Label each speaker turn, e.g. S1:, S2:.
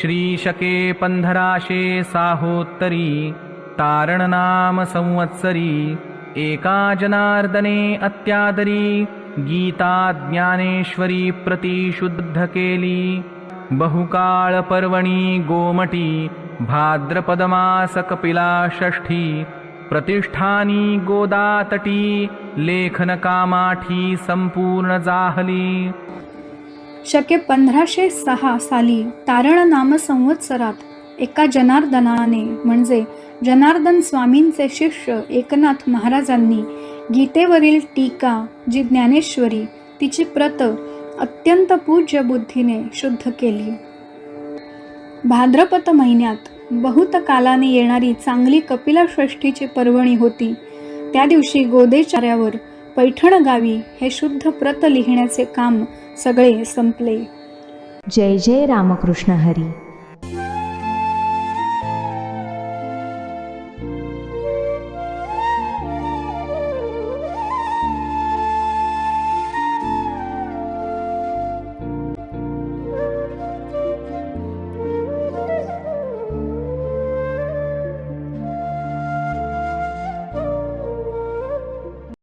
S1: श्रीशके 1500 साहोत्तरी तारण नाम संवत्सरी एका जनार्दने अत्यादरी गीता ज्ञानेश्वरी प्रतिशुद्ध केली। बहुकाळ पर्वणी गोमटी भाद्रपदमास कपिला षष्ठी प्रतिष्ठानी गोदातटी लेखन कामाठी संपूर्ण जाहली।
S2: शके 1506 साली तारण नाम संवत्सरात एका जनार्दनाने म्हणजे जनार्दन स्वामींचे शिष्य एकनाथ महाराजांनी गीतेवरील टीका जी ज्ञानेश्वरी तिची प्रत अत्यंत पूज्य बुद्धीने शुद्ध केली। भाद्रपद महिन्यात बहुत कालाने येणारी चांगली कपिला षष्ठीची पर्वणी होती। त्या दिवशी गोदेचाऱ्यावर पैठण गावी हे शुद्ध प्रत लिहिण्याचे काम सगळे संपले।
S3: जय जय रामकृष्ण हरी।